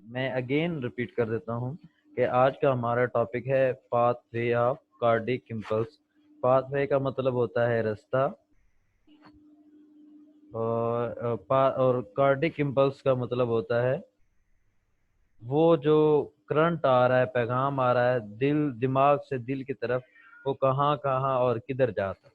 मैं again repeat कर देता हूँ कि आज का हमारा टॉपिक है pathway of cardiac impulse. Pathway का मतलब होता है रास्ता, और कार्डिक इम्पल्स का मतलब होता है वो जो करंट आ रहा है, पैगाम आ रहा है दिमाग से दिल की तरफ, वो कहाँ कहाँ और किधर जाता है।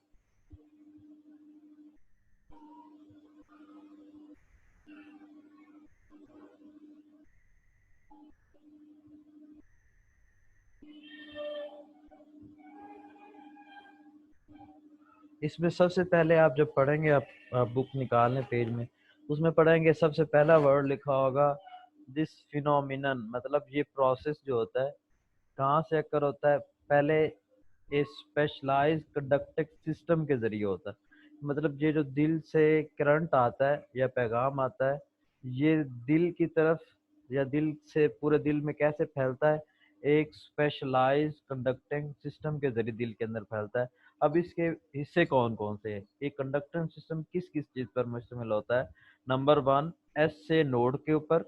इसमें सबसे पहले आप जब पढ़ेंगे, आप बुक निकालें पेज में, उसमें पढ़ेंगे सबसे पहला वर्ड लिखा होगा दिस फिनोमिनन, मतलब ये प्रोसेस जो होता है कहाँ से अकर होता है। पहले ए स्पेशलाइज्ड कंडक्टिंग सिस्टम के जरिए होता है, मतलब ये जो दिल से करंट आता है या पैगाम आता है, ये दिल की तरफ या दिल से पूरे दिल में कैसे फैलता है, एक स्पेशलाइज्ड कंडक्टिंग सिस्टम के जरिए दिल के अंदर फैलता है। अब इसके हिस्से कौन कौन से हैं, एक कंडक्टिंग सिस्टम किस किस चीज पर मुश्तमिल होता है। नंबर वन, एस से नोड के ऊपर,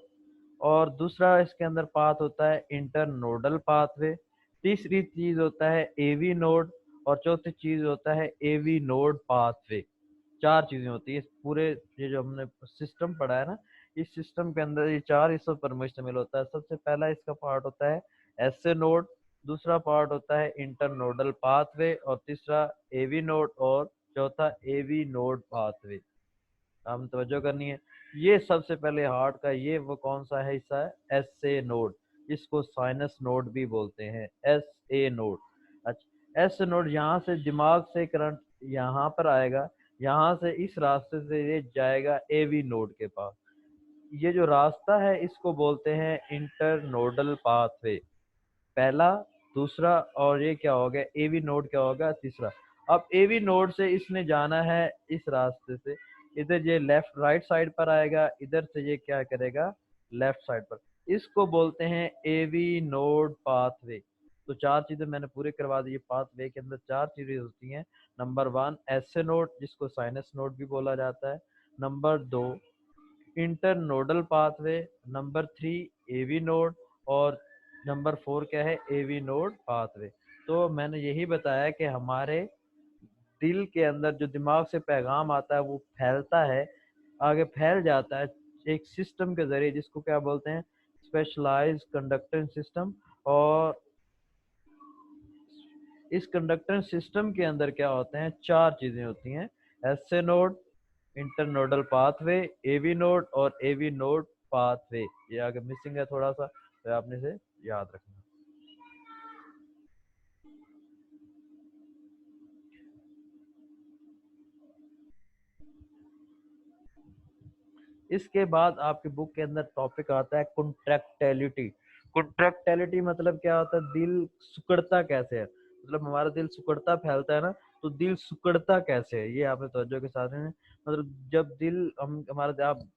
और दूसरा इसके अंदर पाथ होता है इंटरनोडल पाथवे, तीसरी चीज होता है एवी नोड, और चौथी चीज होता है एवी नोड पाथवे। चार चीजें होती है इस पूरे, ये जो हमने सिस्टम पढ़ा है ना, इस सिस्टम के अंदर ये चार हिस्सों पर मुश्तमिल होता है। सबसे पहला इसका पार्ट होता है एसए नोड, दूसरा पार्ट होता है इंटरनोडल पाथवे, और तीसरा एवी नोड, और चौथा एवी नोड पाथवे। हम तवज्जो करनी है। ये सबसे पहले हार्ट का ये वो कौन सा है हिस्सा है, एस ए नोड, इसको साइनस नोड भी बोलते हैं, एस ए नोड। अच्छा, एस नोड यहाँ से दिमाग से करंट यहाँ पर आएगा, यहाँ से इस रास्ते से ये जाएगा एवी नोड के पास। ये जो रास्ता है इसको बोलते हैं इंटरनोडल पाथवे, पहला, दूसरा, और ये क्या हो गया एवी नोड, क्या होगा तीसरा। अब एवी नोड से इसने जाना है इस रास्ते से, इधर ये लेफ्ट राइट साइड पर आएगा, इधर से ये क्या करेगा लेफ्ट साइड पर। इसको बोलते हैं एवी नोड पाथवे। तो चार चीजें मैंने पूरी करवा दी। पाथवे के अंदर चार चीजें होती हैं। नंबर वन एसए नोड, जिसको साइनस नोड भी बोला जाता है। नंबर दो internodal pathway. Number three AV node. और नंबर फोर क्या है, एवी नोड पाथवे। तो मैंने यही बताया कि हमारे दिल के अंदर जो दिमाग से पैगाम आता है वो फैलता है, आगे फैल जाता है एक सिस्टम के जरिए, जिसको क्या बोलते हैं, स्पेशलाइज्ड कंडक्टिंग सिस्टम। और इस कंडक्टेंस सिस्टम के अंदर क्या होते हैं, चार चीजें होती हैं, SA node, internodal pathway, AV node, और एवी नोड पाथवे। ये आगे मिसिंग है थोड़ा सा, तो आपने से याद रखना। इसके बाद आपके बुक के अंदर टॉपिक आता है कॉन्ट्रैक्टिलिटी। कॉन्ट्रैक्टिलिटी मतलब क्या होता है, दिल सिकुड़ता कैसे है, मतलब हमारा दिल सिकुड़ता फैलता है ना, तो दिल सिकुड़ता कैसे है ये आपने तवज्जो के साथ में, मतलब जब दिल हम हमारा आप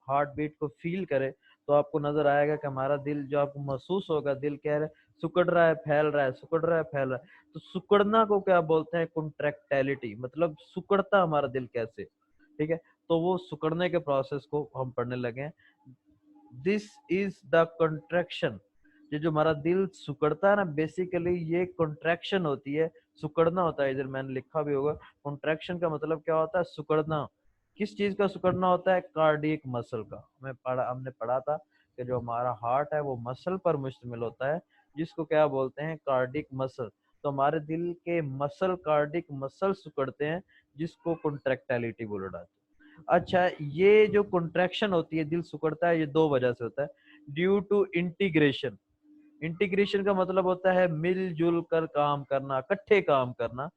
हार्ट बीट को फील करें तो आपको नजर आएगा कि हमारा दिल, जो आपको महसूस होगा दिल कह रहा है सिकुड़ रहा है फैल रहा है, सिकुड़ रहा है फैल रहा है। तो सिकुड़ना को क्या बोलते हैं, कॉन्ट्रैक्टिलिटी, मतलब सिकुड़ता हमारा दिल कैसे, ठीक है। तो वो सिकुड़ने के प्रोसेस को हम पढ़ने लगे। This is the contraction. ये जो हमारा दिल सिकुड़ता है ना, बेसिकली ये कंट्रैक्शन होती है, सिकुड़ना होता है। इधर मैंने लिखा भी होगा, कंट्रैक्शन का मतलब क्या होता है, सिकुड़ना। किस चीज का सिकुड़ना होता है, कार्डियक मसल का। हमने पढ़ा था कि जो हमारा हार्ट है वो मसल पर मुश्तमिल होता है, जिसको क्या बोलते हैं, कार्डिक मसल। तो हमारे दिल के मसल, कार्डिक मसल सिकुड़ते हैं, जिसको कॉन्ट्रैक्टिलिटी बोला जाता है। अच्छा, ये जो कॉन्ट्रैक्शन होती है, दिल सिकुड़ता है, ये दो वजह से होता है। Due to integration. इंटीग्रेशन का मतलब होता है मिलजुल कर काम करना, इकट्ठे काम करना।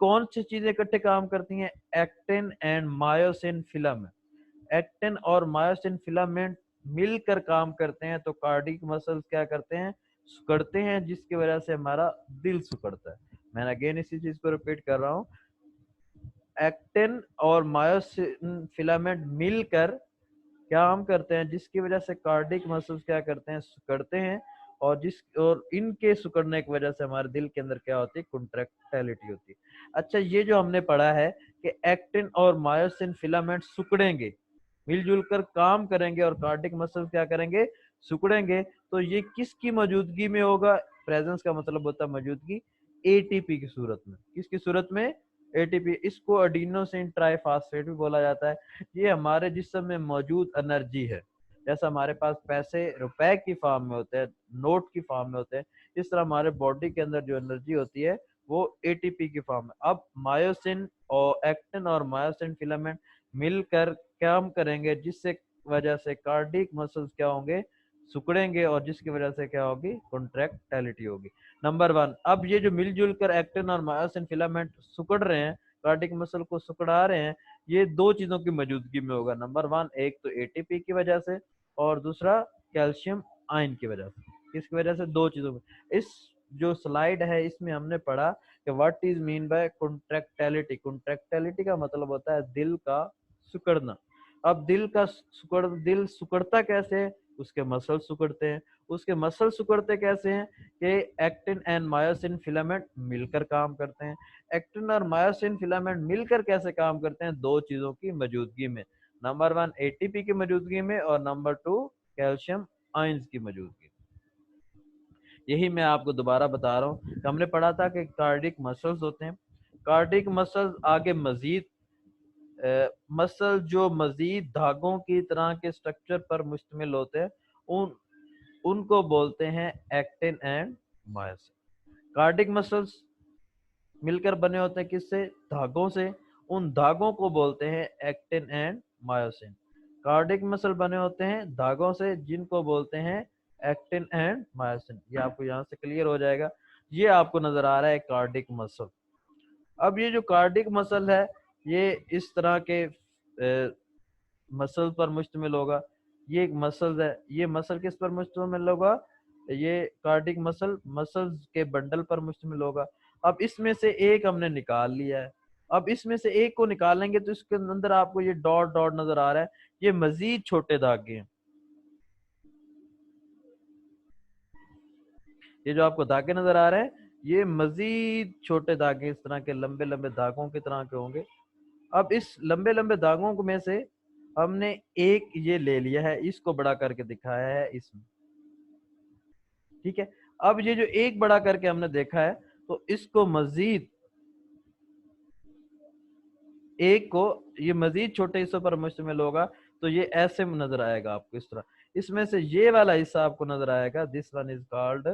कौन सी चीजें इकट्ठे काम करती हैं, actin and myosin filament. Actin और मायोसिन फिलामेंट मिलकर काम करते हैं, तो कार्डिक मसल्स क्या करते हैं, सिकुड़ते हैं, जिसकी वजह से हमारा दिल सिकुड़ता है। मैं अगेन इसी चीज को रिपीट कर रहा हूँ, एक्टिन और मायोसिन फिलामेंट मिलकर क्या हम करते हैं, जिसकी वजह से कार्डिक मसल्स क्या करते हैं, सिकुड़ते हैं। और इनके सिकुड़ने की वजह से हमारे दिल के अंदर क्या होती है, कॉन्ट्रैक्टिलिटी होती है। अच्छा, ये जो हमने पढ़ा है कि एक्टिन और मायोसिन फिलामेंट सिकुड़ेंगे, मिलजुल कर काम करेंगे और कार्डिक मसल्स क्या करेंगे, सिकुड़ेंगे। तो ये किसकी मौजूदगी में होगा, प्रेजेंस का मतलब होता है मौजूदगी, एटीपी की सूरत में। किसकी सूरत में, एटीपी। इसको एडिनोसिन ट्राइफॉस्फेट भी बोला जाता है। ये हमारे जिस्म में मौजूद एनर्जी है। जैसा हमारे पास पैसे रुपए की फॉर्म में होते हैं, नोट की फॉर्म में होते हैं, इस तरह हमारे बॉडी के अंदर जो एनर्जी होती है वो एटीपी की फॉर्म में। अब मायोसिन और एक्टिन और मायोसिन फिलामेंट मिलकर काम करेंगे, जिससे वजह से कार्डिक मसल्स क्या होंगे, सिकुड़ेंगे, और जिसकी वजह से क्या होगी, कॉन्ट्रैक्टिलिटी होगी। नंबर वन, अब ये जो मिलजुल कर एक्टिन और मायोसिन फिलामेंट सिकुड़ रहे हैं, कार्डिक मसल को सिकुड़ा रहे हैं, ये दो चीजों की मौजूदगी में होगा। नंबर वन, एक तो एटीपी की वजह से, और दूसरा कैल्शियम आयन की वजह से। किसकी वजह से, दो चीजों में। इस जो स्लाइड है इसमें हमने पढ़ा कि what is mean by contractility. Contractility का मतलब होता है दिल का सिकुड़ना। अब दिल सिकुड़ता कैसे है, उसके मसल सिकुड़ते हैं। उसके मसल सिकुड़ते कैसे हैं कि एक्टिन एंड मायोसिन फिलामेंट मिलकर काम करते हैं। एक्टिन और मायोसिन फिलामेंट मिलकर कैसे काम करते हैं, दो चीजों की मौजूदगी में। नंबर वन, एटीपी की मौजूदगी में, और नंबर टू, कैल्शियम आयंस की मौजूदगी। यही मैं आपको दोबारा बता रहा हूँ। हमने पढ़ा था कि कार्डिक मसल्स होते हैं। कार्डिक मसल्स आगे मजीद मसल जो मजीद धागों की तरह के स्ट्रक्चर पर मुश्तमिल होते हैं, उन उनको बोलते हैं actin and myosin. Cardiac muscles मिलकर बने होते हैं किससे, धागों से। उन धागों को बोलते हैं actin and myosin. Cardiac muscle बने होते हैं धागों से, जिनको बोलते हैं एक्टिन एंड मायोसिन। ये आपको यहाँ से क्लियर हो जाएगा। ये आपको नजर आ रहा है कार्डिक मसल। अब ये जो कार्डिक मसल है, ये इस तरह के मसल पर मुश्तमिल होगा। ये एक मसल है, ये मसल किस पर मुश्तमिल होगा, ये कार्डिक मसल्स के बंडल पर मुश्तमिल होगा। अब इसमें से एक हमने निकाल लिया है। अब इसमें से एक को निकालेंगे तो इसके अंदर आपको ये डॉट डॉट नजर आ रहा है, ये मजीद छोटे धागे हैं। ये जो आपको धागे नजर आ रहे हैं, ये मजीद छोटे धागे, इस तरह के लंबे लंबे धागों की तरह के होंगे। अब इस लंबे लंबे धागों में से हमने एक ये ले लिया है, इसको बड़ा करके दिखाया है इसमें। ठीक है। अब ये जो एक बड़ा करके हमने देखा है, तो इसको मजीद एक को ये मजीद छोटे हिस्सों पर मुश्तमिल होगा। तो ये ऐसे नजर आएगा आपको इस तरह। इसमें से ये वाला हिस्सा आपको नजर आएगा, this one is called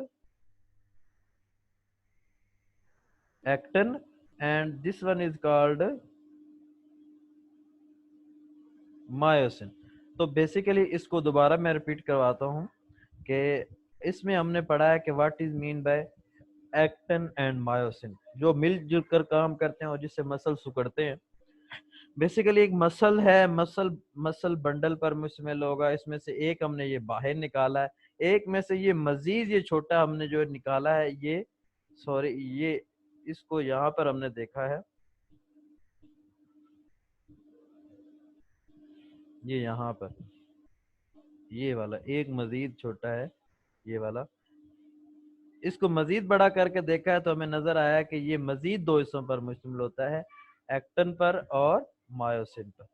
actin and this one is called myosin. तो बेसिकली इसको दोबारा मैं रिपीट करवाता हूँ कि इसमें हमने पढ़ा है कि what is mean by actin and myosin, जो मिलजुल कर काम करते हैं और जिससे मसल सिकुड़ते हैं। बेसिकली एक मसल है, मसल बंडल पर मुश्तमिल होगा। इसमें से एक हमने ये बाहर निकाला है, एक में से ये मजीद ये छोटा हमने जो निकाला है, ये सॉरी ये इसको यहाँ पर हमने देखा है, ये यहाँ पर ये वाला एक मजीद छोटा है, ये वाला। इसको मजीद बड़ा करके देखा है तो हमें नजर आया कि ये मजीद दो हिस्सों पर मुश्तमिल होता है, एक्टिन पर और मायोसिन पर।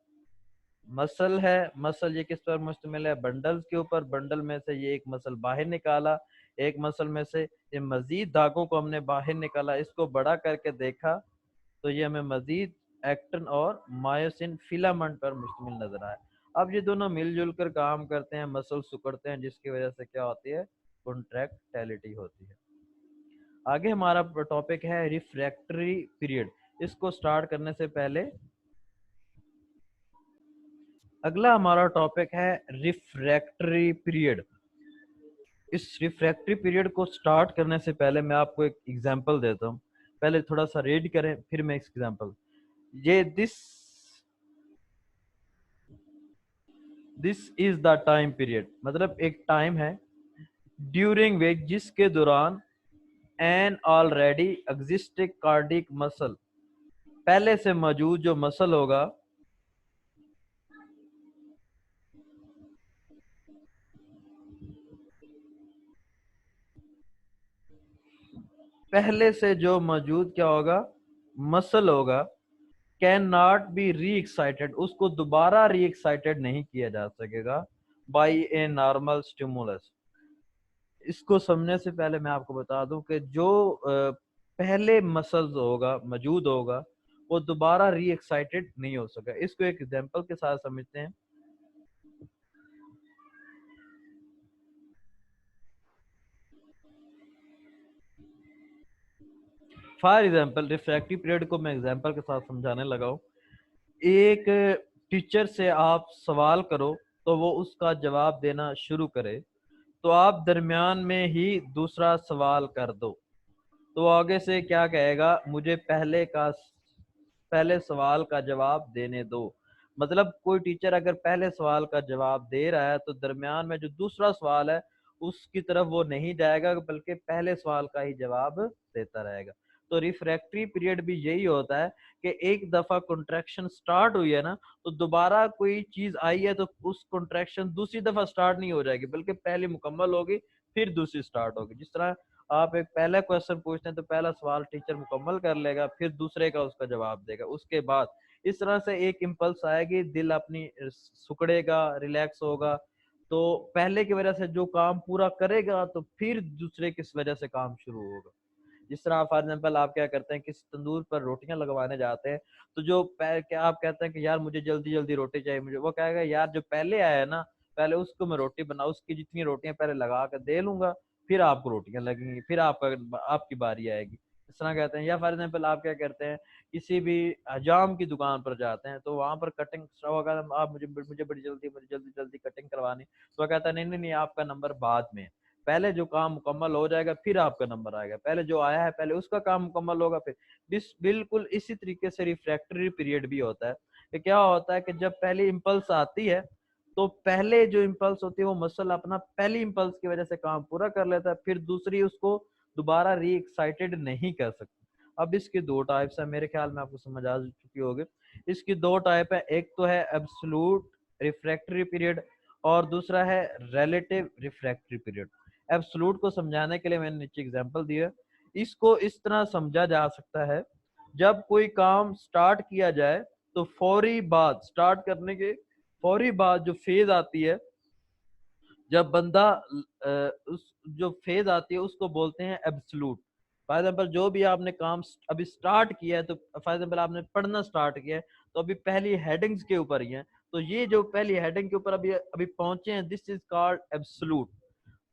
मसल है, मसल ये किस पर मुश्तमिल है, बंडल्स के ऊपर। बंडल में से ये एक मसल बाहर निकाला, एक मसल में से ये मजीद धागों को हमने बाहर निकाला, इसको बड़ा करके देखा तो ये हमें मजीद एक्टिन और मायोसिन फिलामेंट पर मुश्तमिल नजर आया। अब ये दोनों मिलजुल कर काम करते हैं, मसल सिकुड़ते हैं, जिसकी वजह से क्या होती है, कॉन्ट्रैक्टिलिटी होती है। आगे हमारा टॉपिक है रिफ्रैक्टरी पीरियड। इसको स्टार्ट करने से पहले अगला हमारा टॉपिक है रिफ्रैक्टरी पीरियड। इस रिफ्रैक्टरी पीरियड को स्टार्ट करने से पहले मैं आपको एक एग्जांपल देता हूँ। पहले थोड़ा सा रीड करें, फिर मैं एग्जांपल। ये this is the time period, मतलब एक टाइम है ड्यूरिंग विच, जिसके दौरान an already existing cardiac muscle, पहले से मौजूद जो मसल होगा, पहले से जो मौजूद क्या होगा, मसल होगा, कैन नॉट बी री एक्साइटेड, उसको दोबारा री एक्साइटेड नहीं किया जा सकेगा बाई ए नॉर्मल स्टिमुलस। इसको समझने से पहले मैं आपको बता दूं कि जो पहले मसल्स होगा मौजूद होगा वो दोबारा री एक्साइटेड नहीं हो सका। इसको एक एग्जांपल के साथ समझते हैं। फॉर एग्जांपल रिफ्रैक्टिव पीरियड को मैं एग्जांपल के साथ समझाने लगा हूं। एक टीचर से आप सवाल करो तो वो उसका जवाब देना शुरू करे, तो आप दरमियान में ही दूसरा सवाल कर दो, तो आगे से क्या कहेगा, मुझे पहले सवाल का जवाब देने दो। मतलब कोई टीचर अगर पहले सवाल का जवाब दे रहा है तो दरमियान में जो दूसरा सवाल है उसकी तरफ वो नहीं जाएगा, बल्कि पहले सवाल का ही जवाब देता रहेगा। तो रिफ्रैक्टरी पीरियड भी यही होता है कि एक दफा कॉन्ट्रैक्शन स्टार्ट हुई है ना, तो दोबारा कोई चीज आई है तो उस कॉन्ट्रैक्शन दूसरी दफा स्टार्ट नहीं हो जाएगी, बल्कि पहली मुकम्मल होगी फिर दूसरी स्टार्ट होगी। जिस तरह आप एक पहला क्वेश्चन पूछते हैं तो पहला सवाल टीचर मुकम्मल कर लेगा, फिर दूसरे का उसका जवाब देगा, उसके बाद इस तरह से एक इम्पल्स आएगी, दिल अपनी सुकड़ेगा, रिलैक्स होगा, तो पहले की वजह से जो काम पूरा करेगा तो फिर दूसरे किस वजह से काम शुरू होगा। जिस तरह फॉर एग्जाम्पल आप क्या करते हैं, किसी तंदूर पर रोटियां लगवाने जाते हैं, तो जो क्या आप कहते हैं कि यार मुझे जल्दी जल्दी रोटी चाहिए, मुझे वो कहेगा यार जो पहले आया है ना, पहले उसको मैं रोटी बनाऊ, उसकी जितनी रोटियां पहले लगा कर दे लूंगा, फिर आपको रोटियां लगेंगी, फिर आपकी बारी आएगी। इस तरह कहते हैं। या फॉर एग्जाम्पल आप क्या करते हैं, किसी भी हजाम की दुकान पर जाते हैं तो वहां पर कटिंग होगा, आप मुझे बड़ी जल्दी, मुझे जल्दी जल्दी कटिंग करवानी, तो वो कहता है नहीं नहीं नहीं, आपका नंबर बाद में, पहले जो काम मुकम्मल हो जाएगा फिर आपका नंबर आएगा, पहले जो आया है पहले उसका काम मुकम्मल होगा फिर। बिल्कुल इसी तरीके से रिफ्रैक्टरी पीरियड भी होता है कि क्या होता है कि जब पहली इम्पल्स आती है तो पहले जो इम्पल्स होती है वो मसल अपना पहली इम्पल्स की वजह से काम पूरा कर लेता है, फिर दूसरी उसको दोबारा री एक्साइटेड नहीं कर सकती। अब इसकी दो टाइप्स है, मेरे ख्याल में आपको समझ आ चुकी होगी। इसकी दो टाइप है, एक तो है एब्सोल्यूट रिफ्रैक्टरी पीरियड और दूसरा है रिलेटिव रिफ्रैक्टरी पीरियड। एब्सोल्यूट को समझाने के लिए मैंने नीचे एग्जांपल दिया। इसको इस तरह समझा जा सकता है, जब कोई काम स्टार्ट किया जाए तो फौरी बाद, स्टार्ट करने के फौरी बाद जो फेज आती है, जब बंदा उस जो फेज आती है उसको बोलते हैं एब्सोल्यूट। फॉर एग्जाम्पल जो भी आपने काम अभी स्टार्ट किया है, तो फॉर एग्जाम्पल आपने पढ़ना स्टार्ट किया है तो अभी पहली हेडिंग्स के ऊपर ही है, तो ये जो पहली हेडिंग के ऊपर अभी अभी पहुंचे हैं, दिस इज कॉल्ड एब्सोल्यूट।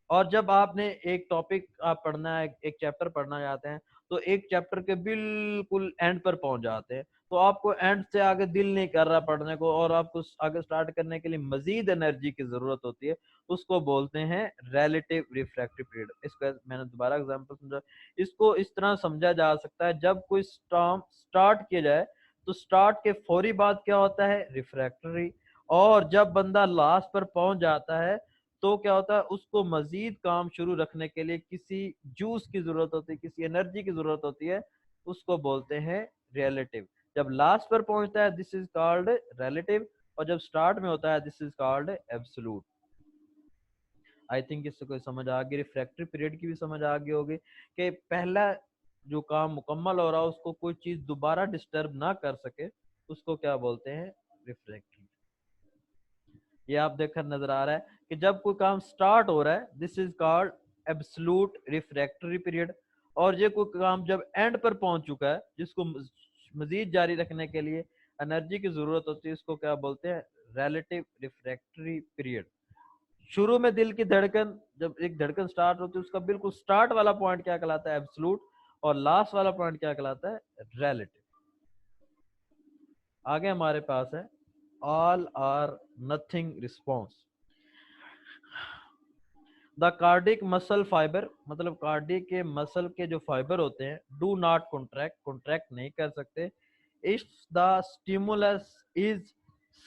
और जब आपने एक टॉपिक आप पढ़ना है, एक चैप्टर पढ़ना चाहते हैं, तो एक चैप्टर के बिल्कुल एंड पर पहुंच जाते हैं, तो आपको एंड से आगे दिल नहीं कर रहा पढ़ने को और आपको आगे स्टार्ट करने के लिए मजीद एनर्जी की जरूरत होती है, उसको बोलते हैं रिलेटिव रिफ्रैक्टिव पीरियड। इसका मैंने दोबारा एग्जांपल समझा। इसको इस तरह समझा जा सकता है, जब कोई स्टार्ट किया जाए तो स्टार्ट के फौरी बाद क्या होता है, रिफ्रैक्टरी, और जब बंदा लास्ट पर पहुंच जाता है तो क्या होता है, उसको मजीद काम शुरू रखने के लिए किसी जूस की जरूरत होती है, किसी एनर्जी की जरूरत होती है, उसको बोलते हैं रिलेटिव। जब लास्ट पर पहुंचता है दिस इज कॉल्ड रिलेटिव, और जब स्टार्ट में होता है this is called absolute. I think इससे कोई समझ आ गई। रिफ्रैक्टरी पीरियड की भी समझ आ गई होगी कि पहला जो काम मुकम्मल हो रहा है उसको कोई चीज दोबारा डिस्टर्ब ना कर सके, उसको क्या बोलते हैं, रिफ्रैक्टरी। ये आप देखकर नजर आ रहा है कि जब कोई काम स्टार्ट हो रहा है this is called absolute refractory period, और ये कोई काम जब एंड पर पहुंच चुका है जिसको मजीद जारी रखने के लिए एनर्जी की जरूरत होती है, इसको क्या बोलते हैं, रिलेटिव रिफ्रैक्टरी पीरियड। शुरू में दिल की धड़कन, जब एक धड़कन स्टार्ट होती है उसका बिल्कुल स्टार्ट वाला पॉइंट क्या कहलाता है, एब्सोल्यूट, और लास्ट वाला पॉइंट क्या कहलाता है, रिलेटिव। आगे हमारे पास है all or nothing response. The cardiac muscle fibre, मतलब कार्डिक के मसल के जो फाइबर होते हैं, डू नॉट कॉन्ट्रैक्ट, कॉन्ट्रैक्ट नहीं कर सकते इफ द स्टिमुलस इज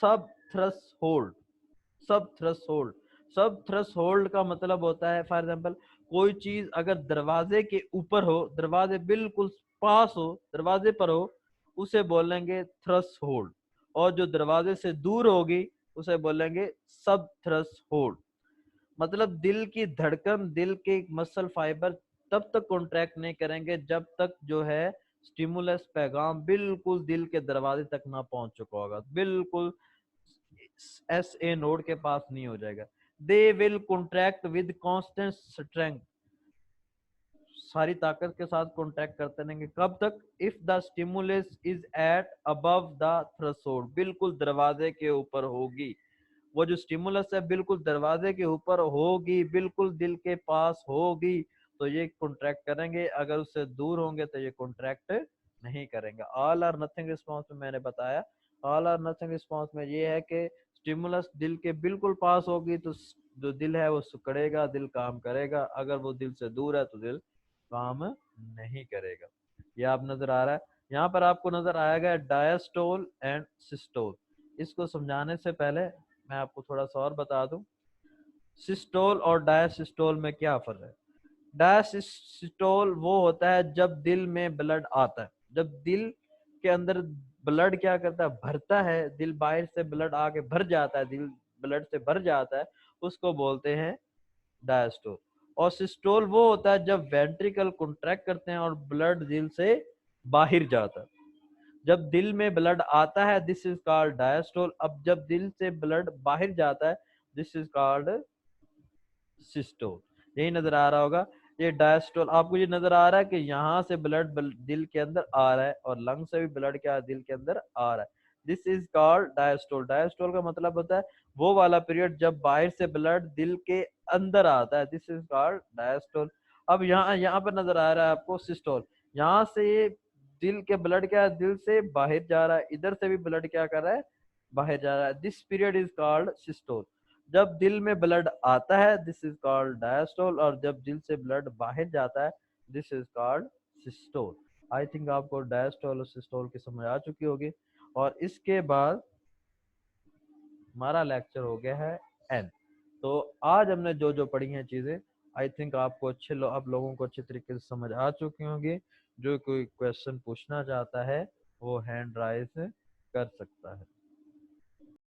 सब थ्रेशोल्ड। सब थ्रेशोल्ड, सब थ्रेशोल्ड का मतलब होता है, फॉर एग्जांपल कोई चीज अगर दरवाजे के ऊपर हो, दरवाजे बिल्कुल पास हो, दरवाजे पर हो, उसे बोलेंगे थ्रेशोल्ड, और जो दरवाजे से दूर होगी उसे बोलेंगे सब थ्रेशोल्ड। मतलब दिल की धड़कन, दिल के मसल फाइबर तब तक कॉन्ट्रैक्ट नहीं करेंगे जब तक जो है स्टिमुलस पैगाम बिल्कुल दिल के दरवाजे तक ना पहुंच चुका होगा, बिल्कुल एस ए नोड के पास नहीं हो जाएगा। They will contract with constant strength, सारी ताकत के साथ कॉन्ट्रैक्ट करते रहेंगे। कब तक? If the stimulus is eight above the threshold, बिल्कुल दरवाजे के ऊपर होगी। वो जो स्टिमुलस है बिल्कुल दरवाजे के ऊपर होगी, बिल्कुल दिल के पास होगी, तो ये कॉन्ट्रैक्ट करेंगे। अगर उससे दूर होंगे तो ये कॉन्ट्रैक्ट नहीं करेंगे। ऑल और नथिंग रिस्पॉन्स में मैंने बताया, ऑल और नथिंग रिस्पॉन्स में ये है कि स्टिमुलस दिल के बिल्कुल पास होगी तो जो दिल है वो सिकुड़ेगा, दिल काम करेगा। अगर वो दिल से दूर है तो दिल काम नहीं करेगा। ये आप नजर आ रहा है। यहाँ पर आपको नजर आएगा डायस्टोल एंड सिस्टोल। इसको समझाने से पहले मैं आपको थोड़ा सा और बता दूं, सिस्टोल और डायसिस्टोल में क्या फर्क है। डायसिस्टोल वो होता है जब दिल में ब्लड आता है, जब दिल के अंदर ब्लड क्या करता है, भरता है, दिल बाहर से ब्लड आके भर जाता है, दिल ब्लड से भर जाता है, उसको बोलते हैं डायस्टोल। और सिस्टोल वो होता है जब वेंट्रिकल कॉन्ट्रैक्ट करते हैं और ब्लड दिल से बाहर जाता है। जब दिल में ब्लड आता है दिस इज कॉल्ड डायस्टोल। अब जब दिल से ब्लड बाहर जाता है दिस इज कॉल्ड सिस्टोल। यही नजर आ रहा होगा। ये डायस्टोल आपको ये नजर आ रहा है कि यहाँ से ब्लड दिल के अंदर आ रहा है और लंग से भी ब्लड क्या दिल के अंदर आ रहा है। This is called diastole. Diastole का मतलब होता है वो वाला पीरियड जब बाहर से ब्लड दिल के अंदर आता है, दिस इज कॉल्ड डायस्टोल। अब यहाँ यहाँ पर नजर आ रहा है आपको सिस्टोल। यहाँ से ये दिल के ब्लड क्या दिल से बाहर जा रहा है, इधर से भी ब्लड क्या कर रहा है, बाहर जा रहा है। This period is called systole. जब दिल में ब्लड आता है दिस इज कॉल्ड डायस्टोल, और जब दिल से ब्लड बाहर जाता है this is called systole. I think आपको डायस्टोल और सिस्टोल की समझ आ चुकी होगी। और इसके बाद हमारा लेक्चर हो गया है एन। तो आज हमने जो जो पढ़ी हैं चीजें, आई थिंक आपको आप लोगों को अच्छे तरीके से समझ आ चुकी होंगी। जो कोई क्वेश्चन पूछना चाहता है वो हैंड राइज कर सकता है।